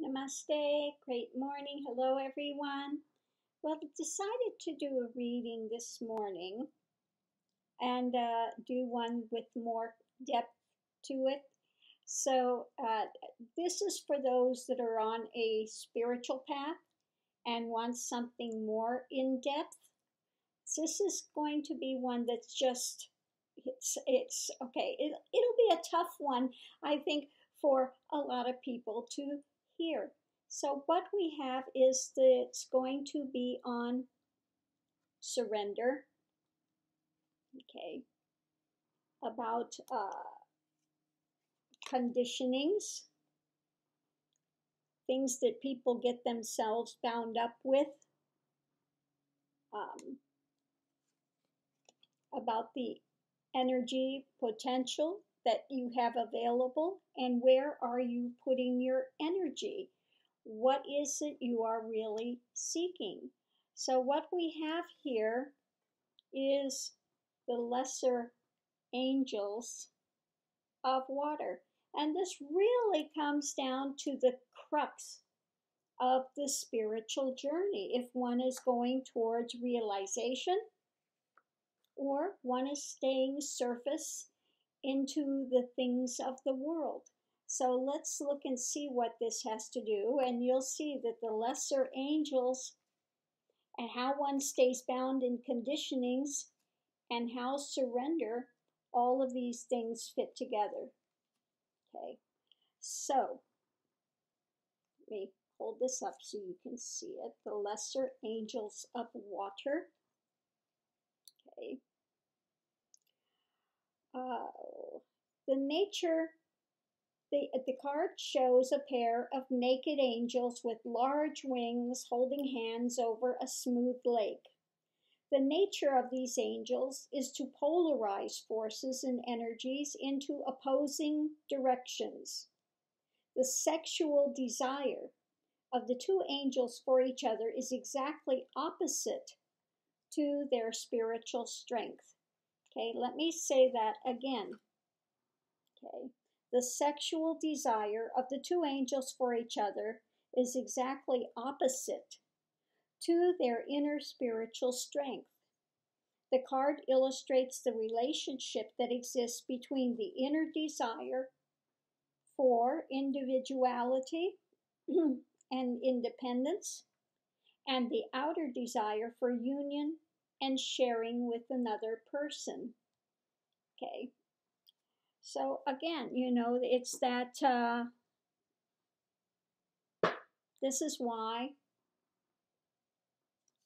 Namaste, great morning. Hello, everyone. Well, I decided to do a reading this morning and do one with more depth to it. So, this is for those that are on a spiritual path and want something more in depth. This is going to be one that's just, it's okay. It'll be a tough one, I think, for a lot of people to hear. So what we have is that it's going to be on surrender, okay, about conditionings, things that people get themselves bound up with, about the energy potential that you have available, and where are you putting your energy? What is it you are really seeking? So what we have here is the lesser angels of water. And this really comes down to the crux of the spiritual journey. If one is going towards realization or one is staying surface into the things of the world. So let's look and see what this has to do, and you'll see that the lesser angels and how one stays bound in conditionings and how surrender, all of these things fit together. Okay, so let me hold this up so you can see it. The lesser angels of water. Okay. The nature, the card shows a pair of naked angels with large wings holding hands over a smooth lake. The nature of these angels is to polarize forces and energies into opposing directions. The sexual desire of the two angels for each other is exactly opposite to their spiritual strength. Okay, let me say that again. Okay, the sexual desire of the two angels for each other is exactly opposite to their inner spiritual strength. The card illustrates the relationship that exists between the inner desire for individuality and independence and the outer desire for union and sharing with another person. Okay, so again, it's that this is why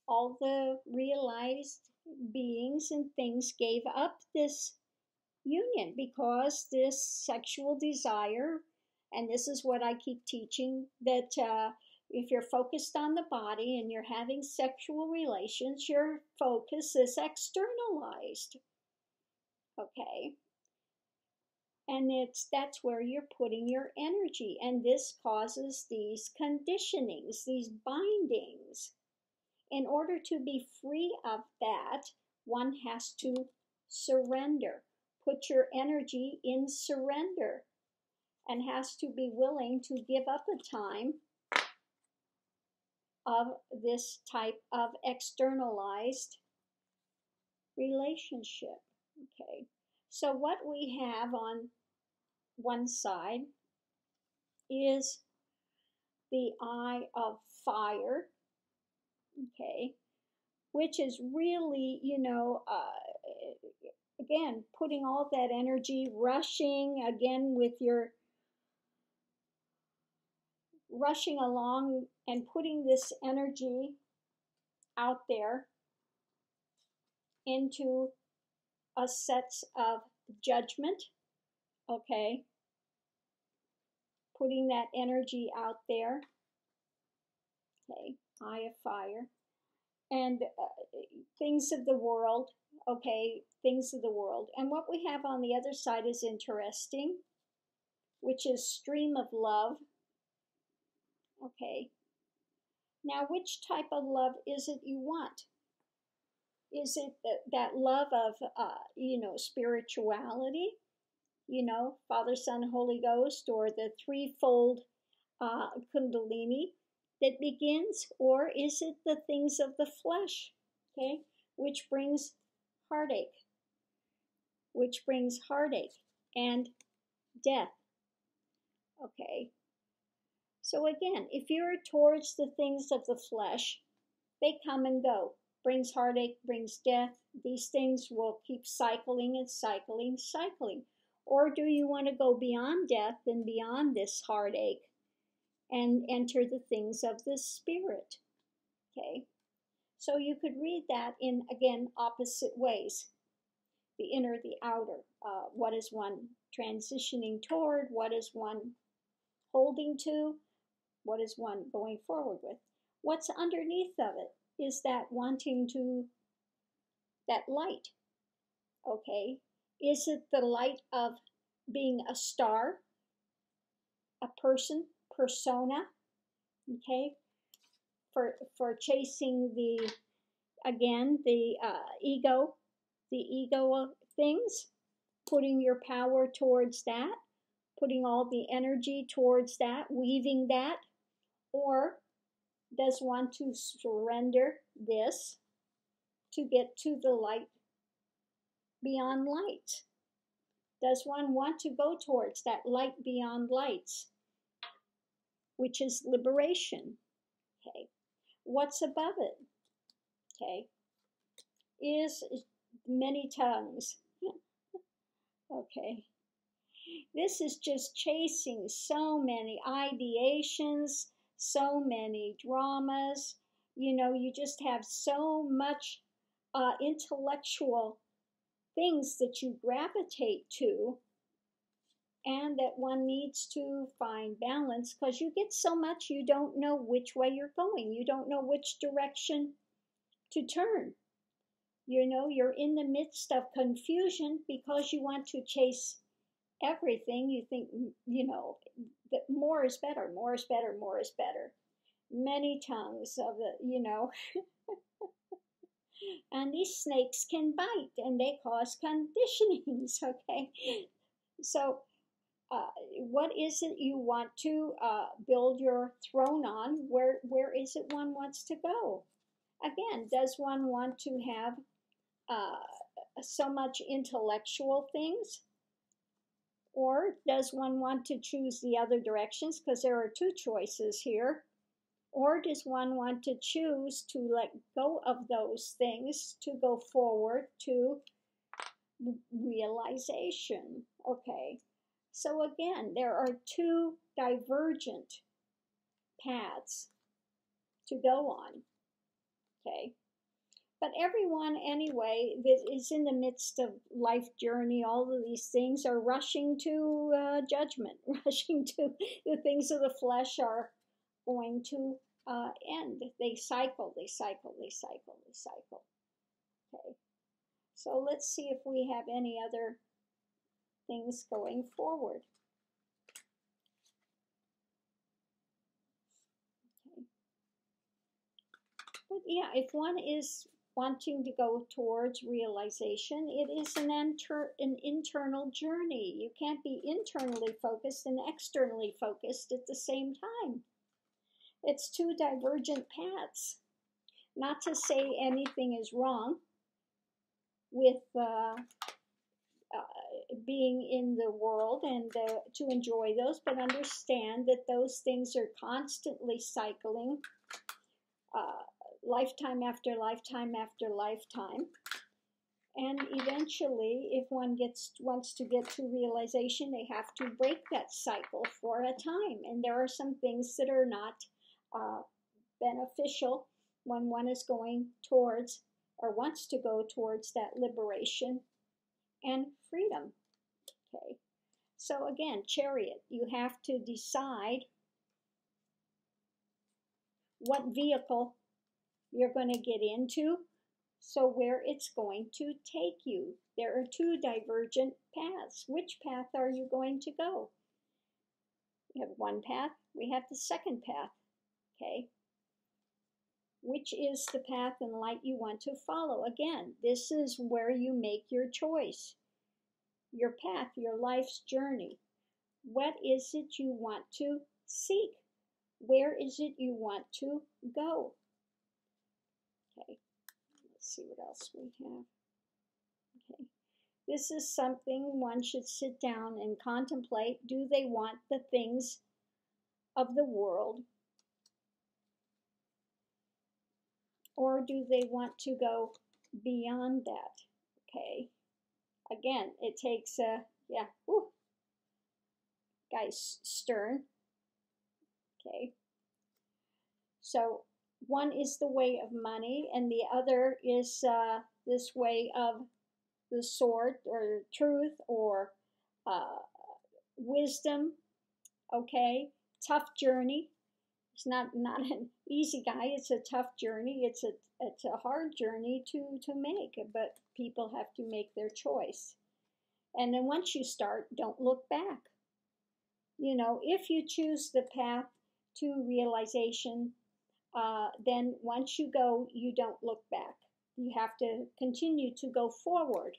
all the realized beings and things gave up this union, because this sexual desire, and this is what I keep teaching, that if you're focused on the body and you're having sexual relations, your focus is externalized. Okay, and that's where you're putting your energy, and this causes these conditionings, these bindings. In order to be free of that, one has to surrender, put your energy in surrender, and has to be willing to give up a time of this type of externalized relationship. Okay, so what we have on one side is the eye of fire, okay, which is really, again, putting all that energy, rushing again with your rushing along and putting this energy out there into a set of judgment, okay, putting that energy out there, okay, eye of fire, and things of the world, okay, things of the world. And what we have on the other side is interesting, which is stream of love, okay. Now, which type of love is it you want? Is it that love of, spirituality, Father, Son, Holy Ghost, or the threefold Kundalini that begins, or is it the things of the flesh, okay, which brings heartache, and death, okay? So again, if you're towards the things of the flesh, they come and go. Brings heartache, brings death. These things will keep cycling and cycling, cycling. Or do you want to go beyond death and beyond this heartache and enter the things of the spirit? Okay. So you could read that in, again, opposite ways. The inner, the outer. What is one transitioning toward? What is one holding to? What is one going forward with? What's underneath of it is that wanting to, that light, okay? Is it the light of being a star, a person, persona, okay? For chasing the, again, the ego things, putting your power towards that, putting all the energy towards that, weaving that, or does one to surrender this to get to the light beyond light? Does one want to go towards that light beyond lights, which is liberation? Okay. What's above it? Okay. Is many tongues. Okay. This is just chasing so many ideations, so many dramas. You know, you just have so much intellectual things that you gravitate to, and that one needs to find balance, because you get so much you don't know which way you're going. You don't know which direction to turn. You know, you're in the midst of confusion because you want to chase everything. You think, you know, that more is better, more is better, more is better. Many tongues of the, you know. And these snakes can bite and they cause conditionings, okay? So what is it you want to build your throne on? Where is it one wants to go? Again, does one want to have so much intellectual things? Or does one want to choose the other directions? Because there are two choices here. Or does one want to choose to let go of those things to go forward to realization? Okay. So again, there are two divergent paths to go on. Okay. But everyone, anyway, that is in the midst of life journey, all of these things are rushing to judgment, rushing to the things of the flesh are going to end. They cycle, they cycle, they cycle, they cycle. Okay. So let's see if we have any other things going forward. Okay. But yeah, if one is wanting to go towards realization, it is an internal journey. You can't be internally focused and externally focused at the same time. It's two divergent paths. Not to say anything is wrong with being in the world and to enjoy those, but understand that those things are constantly cycling, lifetime after lifetime after lifetime. And eventually, if one wants to get to realization, they have to break that cycle for a time. And there are some things that are not beneficial when one is going towards or wants to go towards that liberation and freedom. Okay. So again, Chariot, you have to decide what vehicle you're going to get into, so where it's going to take you. There are two divergent paths. Which path are you going to go? We have one path, we have the second path, okay? Which is the path and light you want to follow? Again, this is where you make your choice, your path, your life's journey. What is it you want to seek Where is it you want to go? Okay, let's see what else we have. Okay, this is something one should sit down and contemplate. Do they want the things of the world, or do they want to go beyond that? Okay, again, it takes a, yeah, whew, guy's stern. Okay, so one is the way of money, and the other is this way of the sword or truth or uh, wisdom. Okay, tough journey. It's not an easy guy. It's a tough journey. It's a hard journey to make, but people have to make their choice. And then once you start, don't look back. You know, if you choose the path to realization, then once you go, you don't look back. You have to continue to go forward.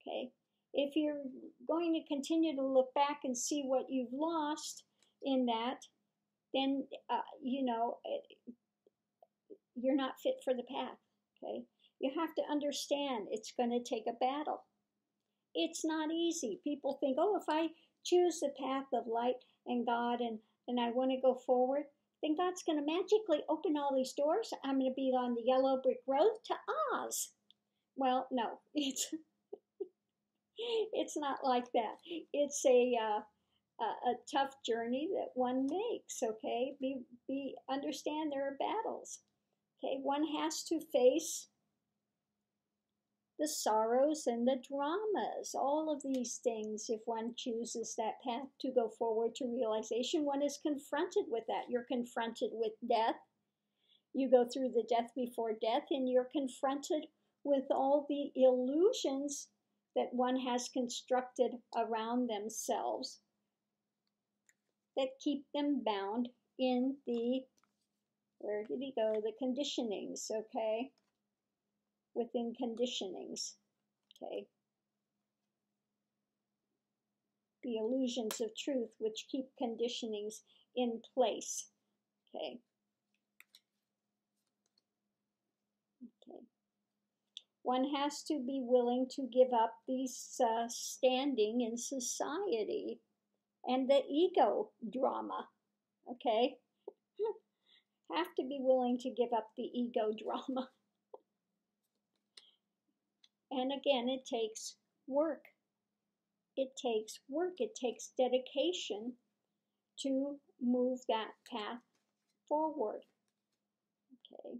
Okay. If you're going to continue to look back and see what you've lost in that, then you know you're not fit for the path. Okay. You have to understand it's going to take a battle. It's not easy. People think, oh, if I choose the path of light and God and I want to go forward, then God's going to magically open all these doors. I'm going to be on the yellow brick road to Oz. Well, no, it's not like that. It's a tough journey that one makes. Okay, understand there are battles. Okay, one has to face the sorrows and the dramas, all of these things. If one chooses that path to go forward to realization, one is confronted with that. You're confronted with death. You go through the death before death, and you're confronted with all the illusions that one has constructed around themselves that keep them bound in the, where did he go? The conditionings, okay? Within conditionings, okay? The illusions of truth which keep conditionings in place, okay? Okay. One has to be willing to give up these standing in society and the ego drama, okay? Have to be willing to give up the ego drama. And again, it takes work. It takes work. It takes dedication to move that path forward. Okay.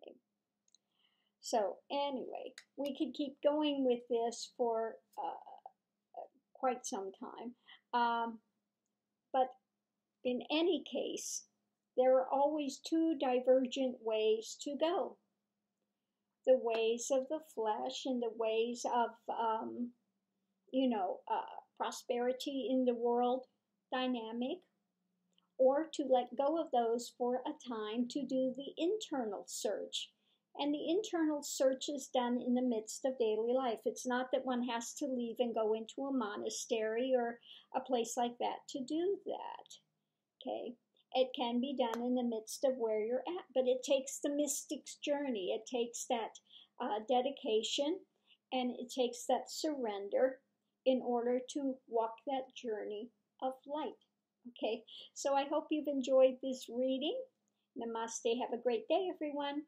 Okay. So anyway, we could keep going with this for quite some time. But in any case, there are always two divergent ways to go. The ways of the flesh and the ways of, prosperity in the world dynamic, or to let go of those for a time to do the internal search. And the internal search is done in the midst of daily life. It's not that one has to leave and go into a monastery or a place like that to do that. Okay? It can be done in the midst of where you're at, but it takes the mystic's journey. It takes that dedication, and it takes that surrender in order to walk that journey of light. Okay, so I hope you've enjoyed this reading. Namaste. Have a great day, everyone.